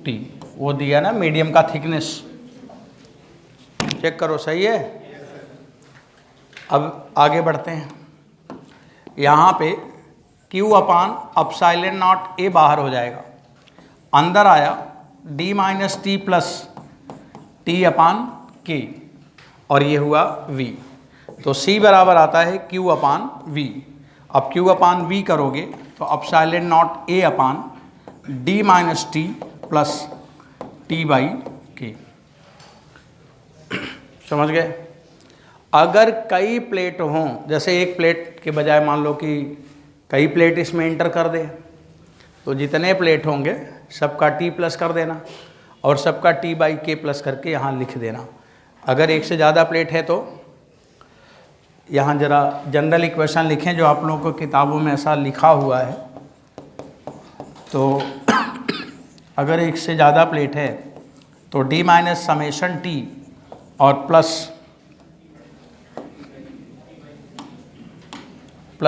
T, वो दिया ना मीडियम का थिकनेस, चेक करो सही है। अब आगे बढ़ते हैं, यहाँ पे Q upon epsilon naught a बाहर हो जाएगा, अंदर आया d minus t plus t upon के, और ये हुआ v, तो C बराबर आता है Q अपान v। अब Q अपान v करोगे तो epsilon naught A upon d minus t plus T by के, समझ गए। अगर कई प्लेट हों, जैसे एक प्लेट के बजाय मान लो कि कई प्लेट इसमें इंटर कर दे, तो जितने प्लेट होंगे सबका टी प्लस कर देना और सबका टी बाई के प्लस करके यहाँ लिख देना। अगर एक से ज़्यादा प्लेट है तो यहाँ ज़रा जनरल इक्वेशन लिखें, जो आप लोगों को किताबों में ऐसा लिखा हुआ है। तो अगर एक से ज़्यादा प्लेट है तो डी माइनस समेशन टी और प्लस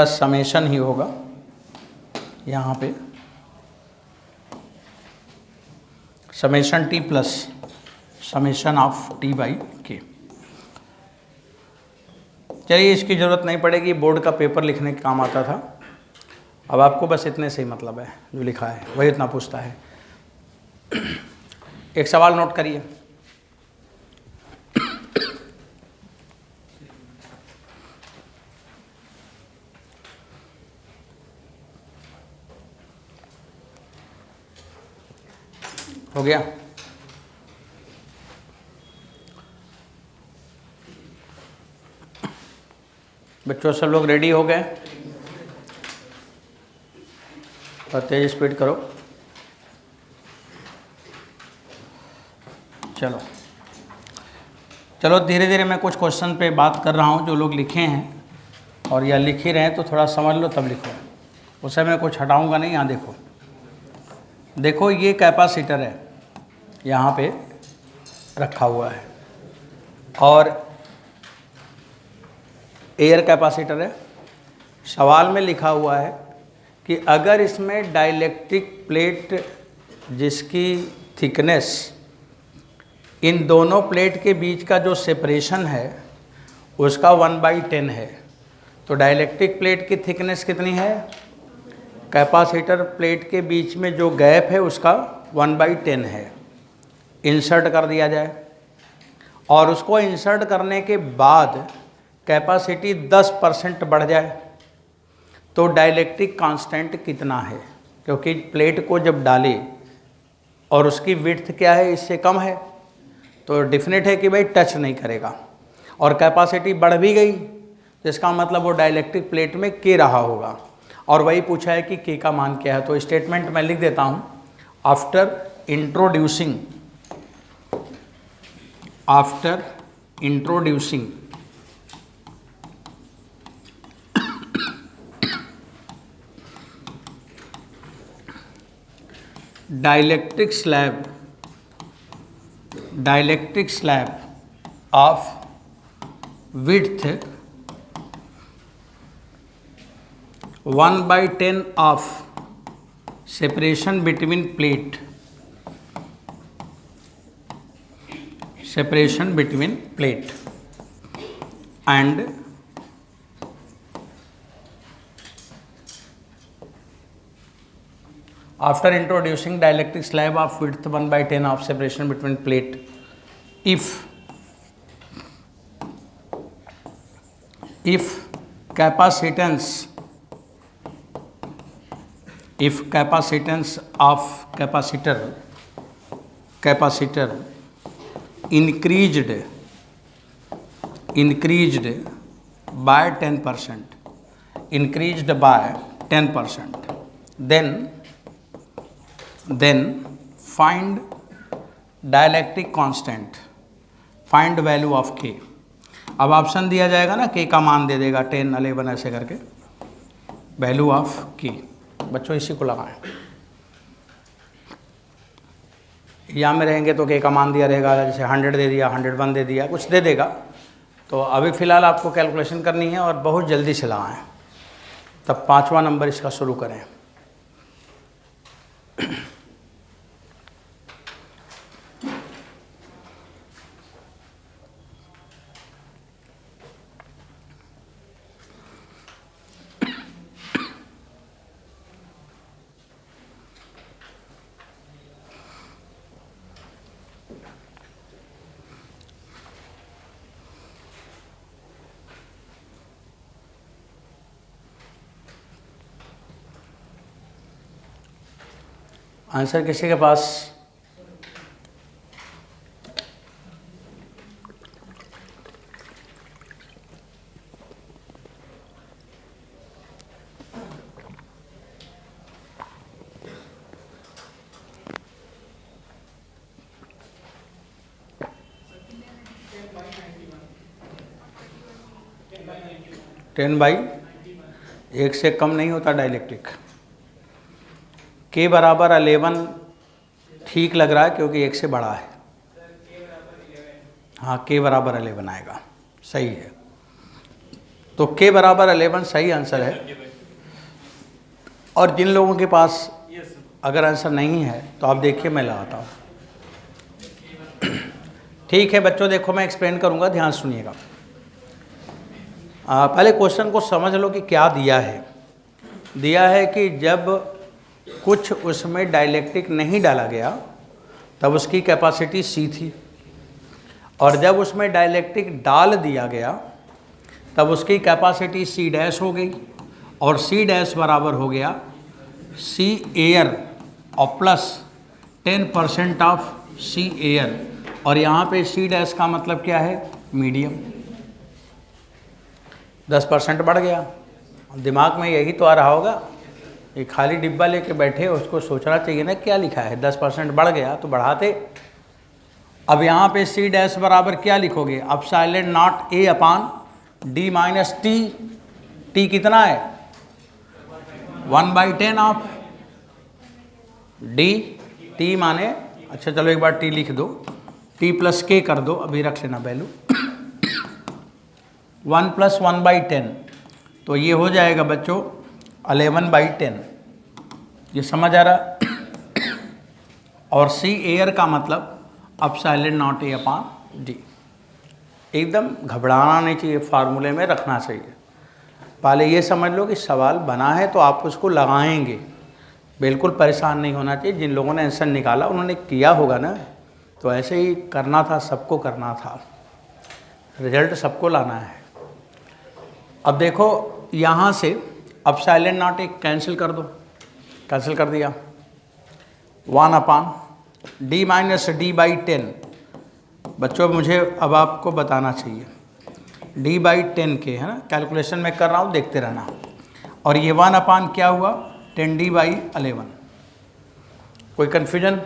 समेशन ही होगा यहाँ पे, summation T plus summation of T by के। चलिए इसकी ज़रूरत नहीं पड़ेगी, बोर्ड का पेपर लिखने के काम आता था। अब आपको बस इतने से ही मतलब है, जो लिखा है वही इतना पूछता है। एक सवाल नोट करिए, हो गया। बच्चों सब लोग रेडी हो गए, और तेज स्पीड करो। चलो चलो धीरे धीरे मैं कुछ क्वेश्चन पे बात कर रहा हूँ जो लोग लिखे हैं, और या लिख ही रहे हैं तो थोड़ा समझ लो तब लिखो, उसे मैं कुछ हटाऊंगा नहीं। यहाँ देखो, देखो ये कैपेसिटर है यहाँ पे रखा हुआ है, और एयर कैपेसिटर है। सवाल में लिखा हुआ है कि अगर इसमें डाइलेक्ट्रिक प्लेट जिसकी थिकनेस इन दोनों प्लेट के बीच का जो सेपरेशन है उसका 1/10 है, तो डाइलेक्ट्रिक प्लेट की थिकनेस कितनी है, कैपेसिटर प्लेट के बीच में जो गैप है उसका 1/10 है। इंसर्ट कर दिया जाए, और उसको इंसर्ट करने के बाद कैपेसिटी 10% बढ़ जाए, तो डाइलेक्ट्रिक कांस्टेंट कितना है। क्योंकि प्लेट को जब डाले और उसकी विड्थ क्या है, इससे कम है, तो डेफिनेट है कि भाई टच नहीं करेगा, और कैपेसिटी बढ़ भी गई तो इसका मतलब वो डाइलेक्ट्रिक प्लेट में के रहा होगा, और वही पूछा है कि के का मान क्या है। तो स्टेटमेंट मैं लिख देता हूँ, after introducing dielectric slab of width 1/10 of separation between plate and after introducing dielectric slab of width 1/10 of separation between plate, if capacitance of capacitor increased by 10%, then find dielectric constant, find value of के। अब option दिया जाएगा ना, के का मान दे देगा 10, 11 ऐसे करके, वैल्यू ऑफ के। बच्चों इसी को लगाएं, यहाँ में रहेंगे तो के का मान दिया रहेगा, जैसे 100 दे दिया, 101 दे दिया, कुछ दे देगा। तो अभी फ़िलहाल आपको कैलकुलेशन करनी है और बहुत जल्दी से लगाएं, तब 5वां नंबर इसका शुरू करें। आंसर किसी के पास? टेन बाई 1 से कम नहीं होता डाइलेक्ट्रिक। के बराबर 11 ठीक लग रहा है क्योंकि 1 से बड़ा है। हाँ, के बराबर 11 आएगा, सही है। तो के बराबर 11 सही आंसर है। और जिन लोगों के पास अगर आंसर नहीं है तो आप देखिए, मैं लगाता हूँ। ठीक है बच्चों, देखो मैं एक्सप्लेन करूँगा, ध्यान सुनिएगा। पहले क्वेश्चन को समझ लो कि क्या दिया है। दिया है कि जब कुछ उसमें डाइलेक्ट्रिक नहीं डाला गया तब उसकी कैपेसिटी C थी, और जब उसमें डाइलेक्ट्रिक डाल दिया गया तब उसकी कैपेसिटी C डैश हो गई, और C डैश बराबर हो गया C एयर और प्लस 10% ऑफ C एयर। और यहाँ पे C डैश का मतलब क्या है? मीडियम। 10% बढ़ गया। दिमाग में यही तो आ रहा होगा, ये खाली डिब्बा लेके बैठे, उसको सोचना चाहिए ना क्या लिखा है। 10% बढ़ गया तो बढ़ाते। अब यहाँ पे C डैश बराबर क्या लिखोगे? अब silent not A upon D minus T. T कितना है? 1/10 ऑफ D। टी माने, अच्छा चलो एक बार टी लिख दो, टी प्लस के कर दो, अभी रख लेना वैल्यू। 1 + 1/10, तो ये हो जाएगा बच्चों 11/10। ये समझ आ रहा? और C एयर का मतलब अब silent not A upon D। एकदम घबराना नहीं चाहिए, फार्मूले में रखना चाहिए। पहले ये समझ लो कि सवाल बना है तो आप उसको लगाएंगे, बिल्कुल परेशान नहीं होना चाहिए। जिन लोगों ने आंसर निकाला उन्होंने किया होगा ना, तो ऐसे ही करना था, सबको करना था, रिजल्ट सबको लाना है। अब देखो यहाँ से अब साइलेंट नॉट एक कैंसिल कर दो, कैंसिल कर दिया। 1 अपान D माइनस D/10। बच्चों मुझे अब आपको बताना चाहिए, D/10 के है ना, कैलकुलेशन में कर रहा हूँ, देखते रहना। और ये 1 अपान क्या हुआ? 10D/11। कोई कन्फ्यूजन?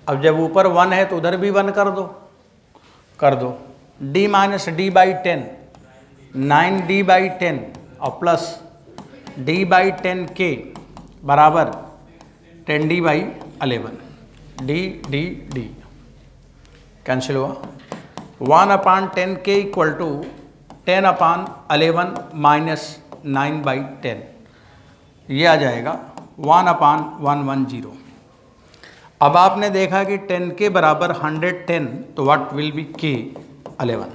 अब जब ऊपर 1 है तो उधर भी 1 कर दो, कर दो। D माइनस D/10 9D/10 और प्लस D/10 के बराबर 10D/11। D कैंसिल हुआ। 1 अपान 10 के इक्वल टू 10 अपान 11 माइनस 9/10। ये आ जाएगा 1 अपान 110। अब आपने देखा कि 10 के बराबर 110, तो व्हाट विल बी के? 11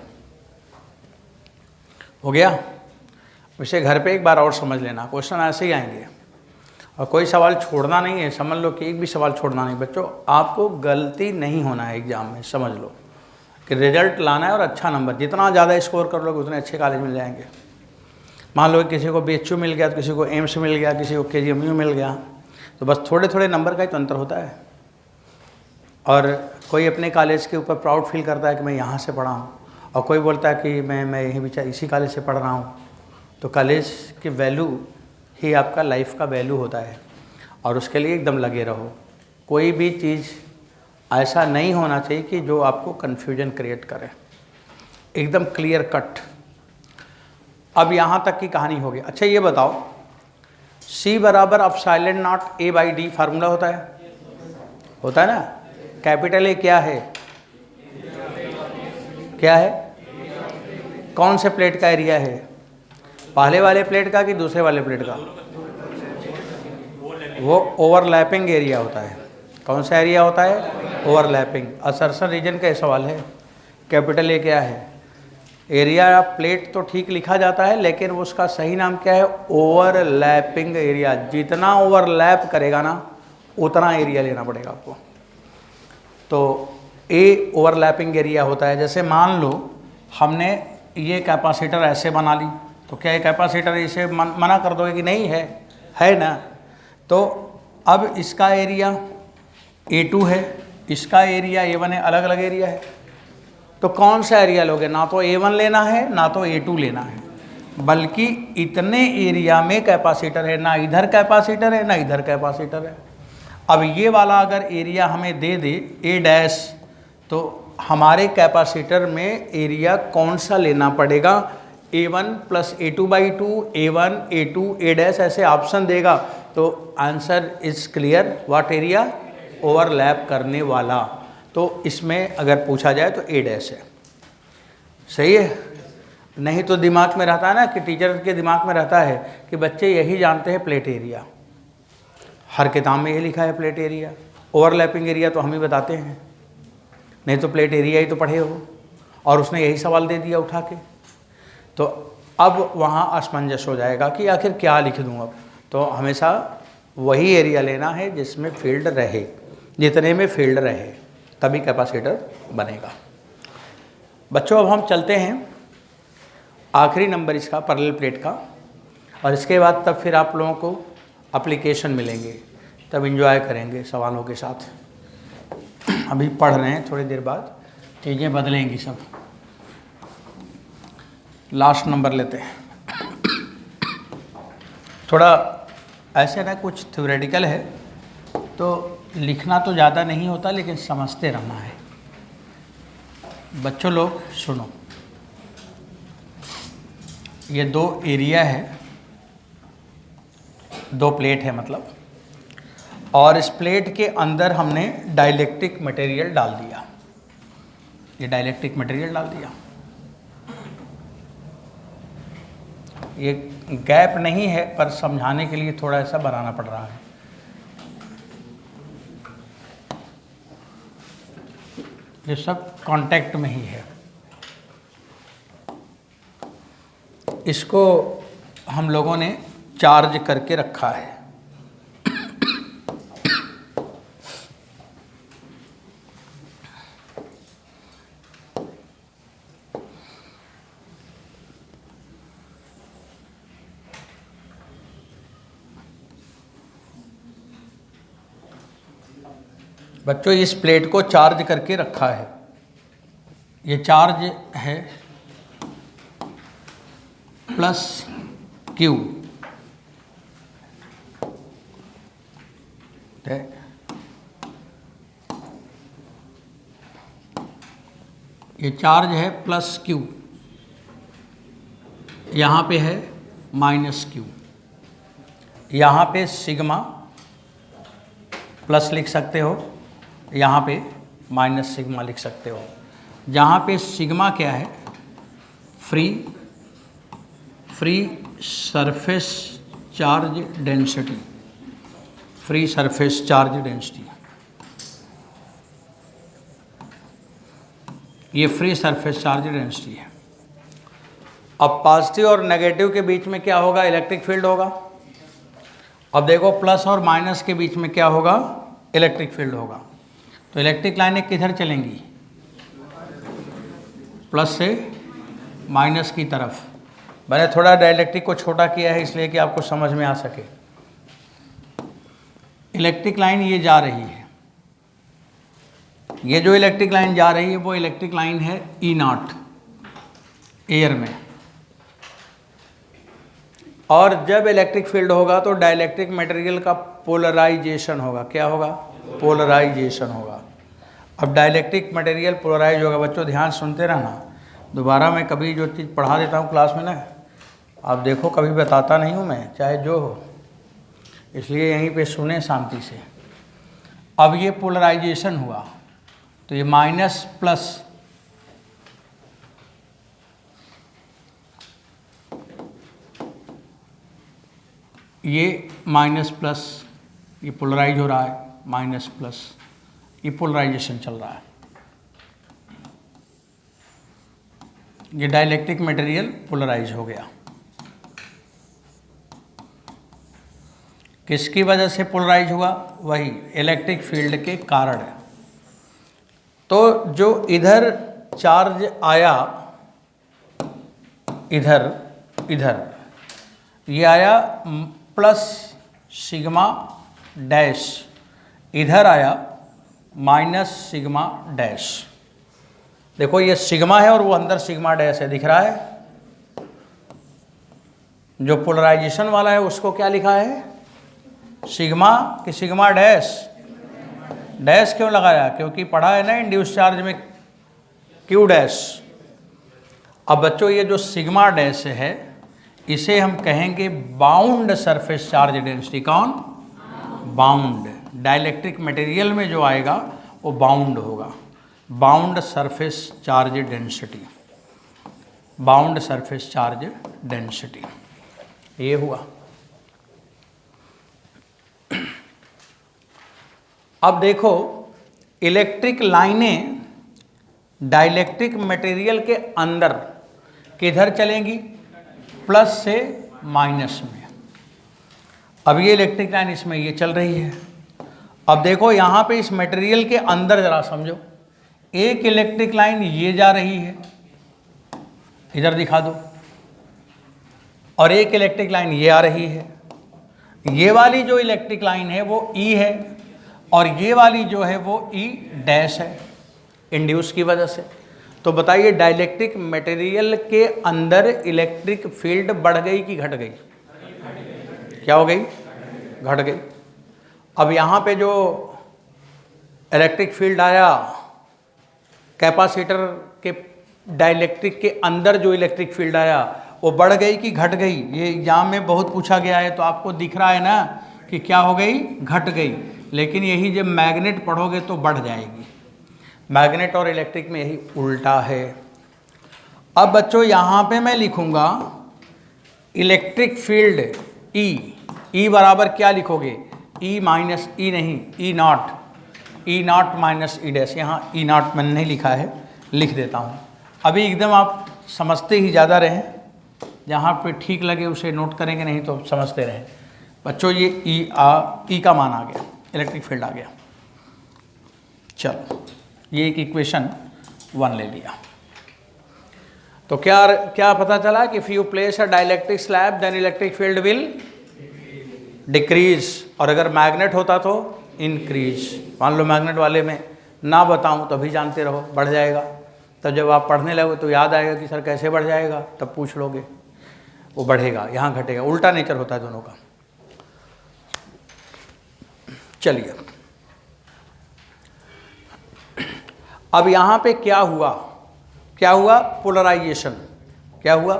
हो गया। उसे घर पे एक बार और समझ लेना, क्वेश्चन ऐसे ही आएंगे और कोई सवाल छोड़ना नहीं है। समझ लो कि एक भी सवाल छोड़ना नहीं। बच्चों आपको गलती नहीं होना है एग्जाम में, समझ लो कि रिजल्ट लाना है और अच्छा नंबर, जितना ज़्यादा स्कोर कर लोगे उतने अच्छे कॉलेज मिल जाएंगे। मान लो किसी को BHU मिल गया, तो किसी को एम्स मिल गया, किसी को KGMU मिल गया, तो बस थोड़े थोड़े नंबर का ही तो अंतर होता है। और कोई अपने कॉलेज के ऊपर प्राउड फील करता है कि मैं यहाँ से पढ़ा हूँ, और कोई बोलता है कि मैं यहीं इसी कॉलेज से पढ़ रहा हूँ। तो कॉलेज की वैल्यू ही आपका लाइफ का वैल्यू होता है, और उसके लिए एकदम लगे रहो। कोई भी चीज़ ऐसा नहीं होना चाहिए कि जो आपको कन्फ्यूजन क्रिएट करे, एकदम क्लियर कट। अब यहाँ तक की कहानी हो गई। अच्छा ये बताओ, C बराबर अब साइलेंट नॉट A/D फार्मूला होता है ना। कैपिटल A क्या है? क्या है? कौन से प्लेट का एरिया है? पहले वाले प्लेट का कि दूसरे वाले प्लेट का? वो ओवरलैपिंग एरिया होता है। कौन सा एरिया होता है? ओवरलैपिंग। असर्शन रीजन का सवाल है। कैपिटल A क्या है? एरिया प्लेट तो ठीक लिखा जाता है, लेकिन उसका सही नाम क्या है? Overlapping area. जितना ओवरलैप करेगा ना उतना एरिया लेना पड़ेगा आपको। तो ए ओवरलैपिंग एरिया होता है। जैसे मान लो हमने ये कैपेसिटर ऐसे बना ली, तो क्या ये कैपेसिटर इसे मना कर दोगे कि नहीं है ना? तो अब इसका एरिया A2 है, इसका एरिया A1 है, अलग अलग एरिया है। तो कौन सा एरिया लोगे? ना तो A1 लेना है ना तो A2 लेना है, बल्कि इतने एरिया में कैपेसिटर है, ना इधर कैपेसिटर है ना इधर कैपेसिटर है। अब ये वाला अगर एरिया हमें दे दे A डैश, तो हमारे कैपेसिटर में एरिया कौन सा लेना पड़ेगा? A1 plus A2/2, A1 A2 A dash, ऐसे ऑप्शन देगा। तो answer is clear, what area? Overlap करने वाला। तो इसमें अगर पूछा जाए तो A डैश है। सही है? नहीं तो दिमाग में रहता है ना, कि टीचर के दिमाग में रहता है कि बच्चे यही जानते हैं प्लेट एरिया, हर किताब में ये लिखा है प्लेट एरिया, ओवरलैपिंग एरिया तो हम ही बताते हैं, नहीं तो प्लेट एरिया ही तो पढ़े हो, और उसने यही सवाल दे दिया उठा के। तो अब वहाँ असमंजस हो जाएगा कि आखिर क्या लिख दूँ अब। तो हमेशा वही एरिया लेना है जिसमें फील्ड रहे, जितने में फील्ड रहे, तभी कैपेसिटर बनेगा। बच्चों अब हम चलते हैं आखिरी नंबर इसका पैरेलल प्लेट का, और इसके बाद तब फिर आप लोगों को एप्लीकेशन मिलेंगे, तब एंजॉय करेंगे सवालों के साथ। अभी पढ़ रहे हैं, थोड़ी देर बाद चीज़ें बदलेंगी सब। लास्ट नंबर लेते हैं। थोड़ा ऐसे ना कुछ थ्योरेटिकल है, तो लिखना तो ज़्यादा नहीं होता, लेकिन समझते रहना है। बच्चों लोग सुनो, ये दो एरिया है, दो प्लेट है मतलब, और इस प्लेट के अंदर हमने डाइलेक्ट्रिक मटेरियल डाल दिया। ये डाइलेक्ट्रिक मटेरियल डाल दिया। ये गैप नहीं है, पर समझाने के लिए थोड़ा ऐसा बनाना पड़ रहा है। ये सब कांटेक्ट में ही है। इसको हम लोगों ने चार्ज करके रखा है। बच्चों इस प्लेट को चार्ज करके रखा है। ये चार्ज है प्लस Q, ये चार्ज है प्लस Q, यहाँ पे है माइनस Q। यहाँ पे सिग्मा प्लस लिख सकते हो, यहाँ पे माइनस सिग्मा लिख सकते हो। जहाँ पे सिग्मा क्या है? Free surface charge density, free surface charge density, ये फ्री सरफेस चार्ज डेंसिटी है। अब पॉजिटिव और नेगेटिव के बीच में क्या होगा? इलेक्ट्रिक फील्ड होगा। अब देखो प्लस और माइनस के बीच में क्या होगा? इलेक्ट्रिक फील्ड होगा। तो इलेक्ट्रिक लाइनें किधर चलेंगी? प्लस से माइनस की तरफ। मैंने थोड़ा डाइलेक्ट्रिक को छोटा किया है इसलिए कि आपको समझ में आ सके। इलेक्ट्रिक लाइन ये जा रही है, ये जो इलेक्ट्रिक लाइन जा रही है वो इलेक्ट्रिक लाइन है E0 एयर में। और जब इलेक्ट्रिक फील्ड होगा तो डाइलेक्ट्रिक मटेरियल का पोलराइजेशन होगा। क्या होगा? पोलराइजेशन होगा। अब डाइलेक्ट्रिक मटेरियल पोलराइज होगा। बच्चों ध्यान सुनते रहना, दोबारा मैं कभी जो चीज़ पढ़ा देता हूँ क्लास में ना, आप देखो कभी बताता नहीं हूँ मैं, चाहे जो हो, इसलिए यहीं पे सुने शांति से। अब ये पोलराइजेशन हुआ तो ये माइनस प्लस, ये माइनस प्लस, ये पोलराइज हो रहा है, माइनस प्लस, ये पोलराइजेशन चल रहा है। ये डाइलेक्ट्रिक मटेरियल पोलराइज हो गया। किसकी वजह से पोलराइज हुआ? वही इलेक्ट्रिक फील्ड के कारण। तो जो इधर चार्ज आया, इधर ये आया प्लस सिग्मा डैश, इधर आया माइनस सिग्मा डैश। देखो ये सिग्मा है और वो अंदर सिग्मा डैश है, दिख रहा है। जो पोलराइजेशन वाला है उसको क्या लिखा है, सिग्मा कि सिग्मा डैश। डैश क्यों लगाया, क्योंकि पढ़ा है ना इंड्यूस चार्ज में क्यू डैश। अब बच्चों ये जो सिग्मा डैश है इसे हम कहेंगे बाउंड सरफेस चार्ज डेंसिटी। कौन, बाउंड। डाइलेक्ट्रिक मटेरियल में जो आएगा वो बाउंड होगा, bound surface charge density, bound surface charge density. ये हुआ। अब देखो इलेक्ट्रिक लाइनें डाइलेक्ट्रिक मटेरियल के अंदर किधर चलेंगी, प्लस से माइनस में। अब ये इलेक्ट्रिक लाइन इसमें ये चल रही है। अब देखो यहाँ पे इस मटेरियल के अंदर जरा समझो, एक इलेक्ट्रिक लाइन ये जा रही है, इधर दिखा दो, और एक इलेक्ट्रिक लाइन ये आ रही है। ये वाली जो इलेक्ट्रिक लाइन है वो ई है और ये वाली जो है वो ई डैश है, इंड्यूस की वजह से। तो बताइए डाइलेक्ट्रिक मटेरियल के अंदर इलेक्ट्रिक फील्ड बढ़ गई कि घट गई, क्या हो गई, घट गई। अब यहाँ पे जो इलेक्ट्रिक फील्ड आया, कैपेसिटर के डाइलेक्ट्रिक के अंदर जो इलेक्ट्रिक फील्ड आया वो बढ़ गई कि घट गई। ये एग्जाम में बहुत पूछा गया है, तो आपको दिख रहा है ना कि क्या हो गई, घट गई। लेकिन यही जब मैग्नेट पढ़ोगे तो बढ़ जाएगी। मैग्नेट और इलेक्ट्रिक में यही उल्टा है। अब बच्चों यहाँ पे मैं लिखूँगा इलेक्ट्रिक फील्ड ई बराबर क्या लिखोगे, ई माइनस ई नहीं, ई नॉट माइनस ई डैश। यहाँ ई नॉट मैंने नहीं लिखा है, लिख देता हूँ। अभी एकदम आप समझते ही ज़्यादा रहें, जहाँ पे ठीक लगे उसे नोट करेंगे, नहीं तो समझते रहें। बच्चों ये ई का मान आ गया, इलेक्ट्रिक फील्ड आ गया। चलो ये एक इक्वेशन 1 ले लिया। तो क्या पता चला कि if you place a dielectric slab then electric field will decrease, और अगर मैग्नेट होता तो इंक्रीज। मान लो मैग्नेट वाले में ना बताऊं तभी जानते रहो, बढ़ जाएगा। तब जब आप पढ़ने लगो तो याद आएगा कि सर कैसे बढ़ जाएगा, तब पूछ लोगे। वो बढ़ेगा, यहाँ घटेगा, उल्टा नेचर होता है दोनों का। चलिए अब यहाँ पे क्या हुआ, पोलराइजेशन। क्या हुआ,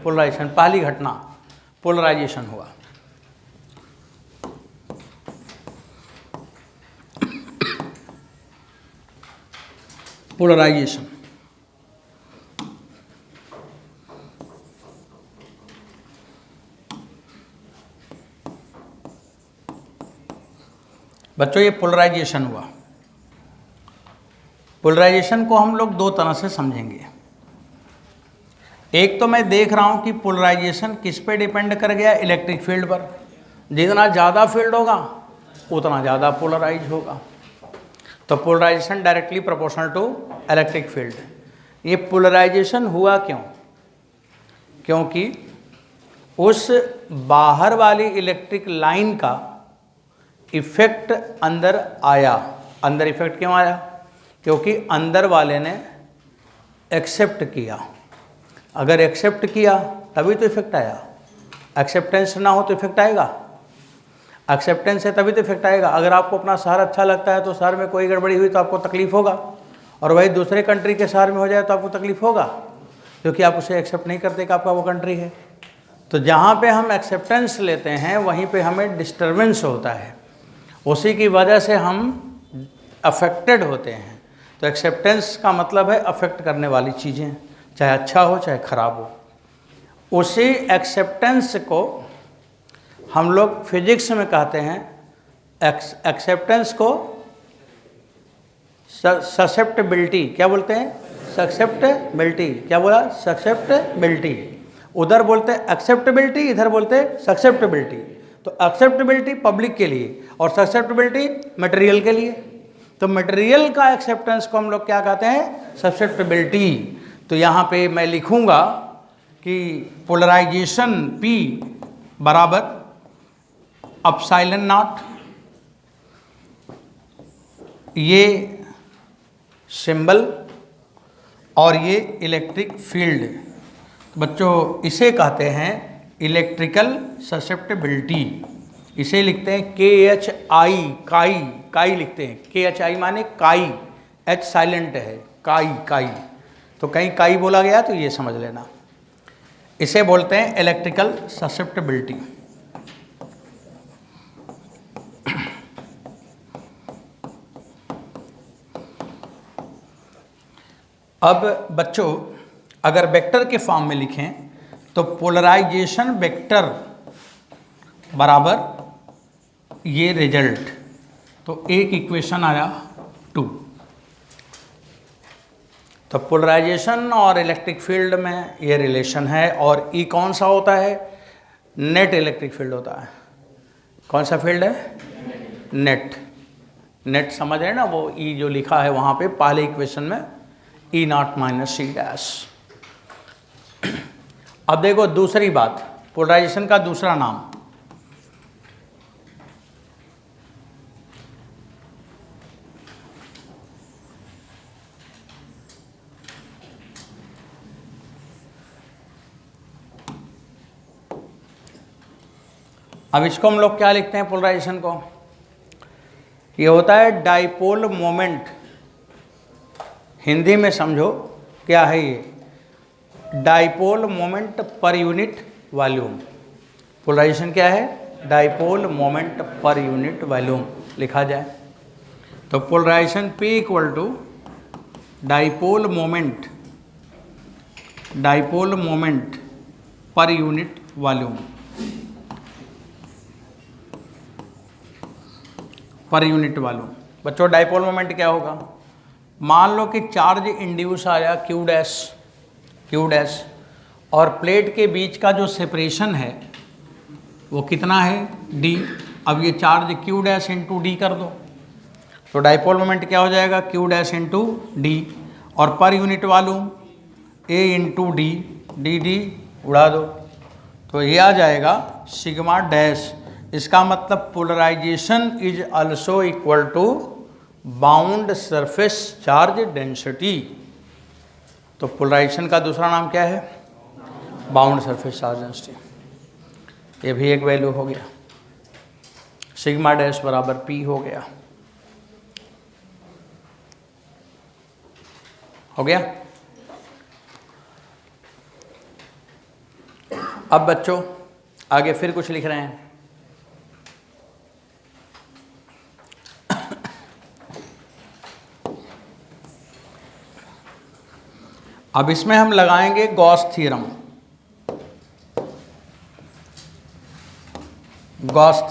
पोलराइजेशन। पहली घटना पोलराइजेशन हुआ। पोलराइजेशन बच्चों, ये पोलराइजेशन हुआ। पोलराइजेशन को हम लोग 2 तरह से समझेंगे। एक तो मैं देख रहा हूँ कि पोलराइजेशन किस पे डिपेंड कर गया, इलेक्ट्रिक फील्ड पर। जितना ज़्यादा फील्ड होगा उतना ज़्यादा पोलराइज होगा। तो polarization directly proportional to electric field. ये पोलराइजेशन हुआ क्यों, क्योंकि उस बाहर वाली इलेक्ट्रिक लाइन का इफेक्ट अंदर आया। अंदर इफेक्ट क्यों आया, क्योंकि अंदर वाले ने एक्सेप्ट किया। अगर एक्सेप्ट किया तभी तो इफेक्ट आया। एक्सेप्टेंस ना हो तो इफेक्ट आएगा, एक्सेप्टेंस है तभी तो इफेक्ट आएगा। अगर आपको अपना शहर अच्छा लगता है तो शहर में कोई गड़बड़ी हुई तो आपको तकलीफ होगा, और वही दूसरे कंट्री के शहर में हो जाए तो आपको तकलीफ होगा, क्योंकि आप उसे एक्सेप्ट नहीं करते कि आपका वो कंट्री है। तो जहाँ पे हम एक्सेप्टेंस लेते हैं वहीं पे हमें डिस्टर्बेंस होता है, उसी की वजह से हम अफेक्टेड होते हैं। तो एक्सेप्टेंस का मतलब है अफेक्ट करने वाली चीज़ें, चाहे अच्छा हो चाहे ख़राब हो। उसी एक्सेप्टेंस को हम लोग फिजिक्स में कहते हैं, एक्सेप्टेंस को ससेप्टेबिलिटी। क्या बोलते हैं, ससेप्टेबिलिटी। क्या बोला, ससेप्टेबिलिटी। उधर बोलते हैं एक्सेप्टेबिलिटी, इधर बोलते हैं ससेप्टेबिलिटी। तो एक्सेप्टेबिलिटी पब्लिक के लिए और ससेप्टेबिलिटी मटेरियल के लिए। तो मटेरियल का एक्सेप्टेंस को हम लोग क्या कहते हैं, ससेप्टेबिलिटी। तो यहाँ पे मैं लिखूँगा कि पोलराइजेशन P बराबर एप्सिलॉन नॉट ये सिंबल और ये इलेक्ट्रिक फील्ड, बच्चों इसे कहते हैं इलेक्ट्रिकल ससेप्टिबिलिटी। इसे लिखते हैं KHI, काई, काई लिखते हैं। KHI माने काई, H साइलेंट है, काई, काई। तो कहीं काई बोला गया तो ये समझ लेना। इसे बोलते हैं इलेक्ट्रिकल ससेप्टिबिलिटी। अब बच्चों अगर वेक्टर के फॉर्म में लिखें तो पोलराइजेशन वेक्टर बराबर ये रिजल्ट, तो एक इक्वेशन आया 2। तो पोलराइजेशन और इलेक्ट्रिक फील्ड में ये रिलेशन है। और ई कौन सा होता है? नेट इलेक्ट्रिक फील्ड होता है। कौन सा फील्ड है? नेट। नेट समझ रहे हैं ना, वो ई जो लिखा है वहाँ पे पहले इक्वेशन में E0 माइनस C डैश। अब देखो दूसरी बात, पोलराइजेशन का दूसरा नाम, अब इसको हम लोग क्या लिखते हैं पोलराइजेशन को? ये होता है डाइपोल मोमेंट। हिंदी में समझो क्या है ये? Dipole moment per unit volume. Polarization क्या है? Dipole moment per unit volume लिखा जाए तो polarization P equal to dipole moment per unit volume, per unit volume. बच्चों डाइपोल मोमेंट क्या होगा? मान लो कि चार्ज इंड्यूस आया Q डैश और प्लेट के बीच का जो सेपरेशन है वो कितना है? D। अब ये charge Q dash into D कर दो तो डाइपोल मोमेंट क्या हो जाएगा? Q डैश इंटू डी, और पर unit volume A into D, D उड़ा दो तो ये आ जाएगा सिग्मा डैश। इसका मतलब polarization is also equal to bound surface charge density. तो पोलराइजेशन का दूसरा नाम क्या है? Bound surface charge density. ये भी एक वैल्यू हो गया। सिग्मा डैश बराबर P हो गया। हो गया। अब बच्चों आगे फिर कुछ लिख रहे हैं। अब इसमें हम लगाएंगे गॉस थ्योरम। गॉस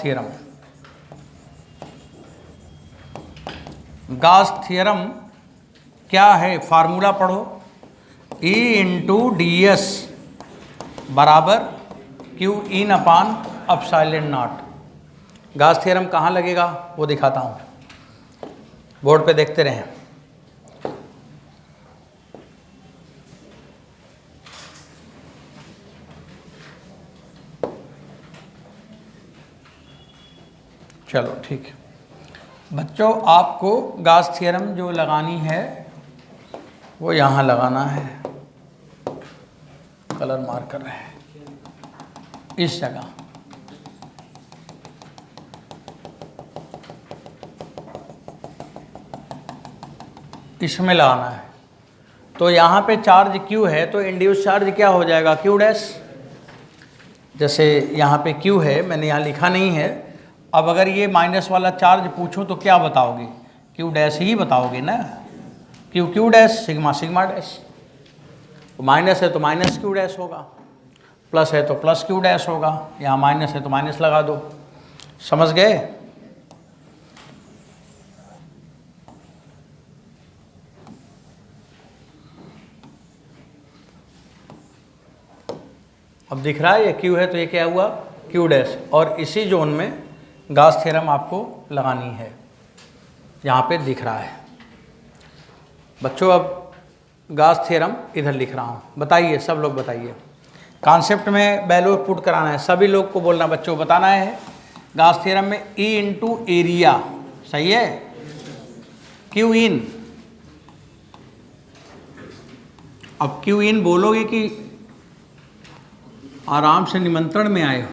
थ्योरम क्या है? फार्मूला पढ़ो, E इंटू डी एस बराबर Q in upon epsilon not. Gauss theorem कहाँ लगेगा वो दिखाता हूँ, बोर्ड पे देखते रहें। चलो ठीक है बच्चों, आपको गॉस थ्योरम जो लगानी है वो यहाँ लगाना है। कलर मार्क कर रहे हैं इस जगह। इसमें लगाना है। तो यहाँ पे चार्ज Q है तो इंड्यूस चार्ज क्या हो जाएगा? Q dash. जैसे यहाँ पे Q है, मैंने यहाँ लिखा नहीं है। अब अगर ये माइनस वाला चार्ज पूछूं तो क्या बताओगे? Q डैश ही बताओगे ना। Q dash, sigma dash. Minus है तो माइनस Q डैश होगा, प्लस है तो प्लस Q डैश होगा। यहाँ माइनस है तो माइनस लगा दो। समझ गए? अब दिख रहा है ये Q है तो ये क्या हुआ? Q dash. और इसी जोन में गॉस थ्योरम आपको लगानी है, यहाँ पे दिख रहा है। बच्चों अब गॉस थ्योरम इधर लिख रहा हूँ, बताइए सब लोग बताइए। कॉन्सेप्ट में वैल्यू पुट कराना है, सभी लोग को बोलना बच्चों, बताना है। गॉस थ्योरम में E इंटू एरिया, सही है? Q in. अब क्यू इन बोलोगे कि आराम से निमंत्रण में आए हो।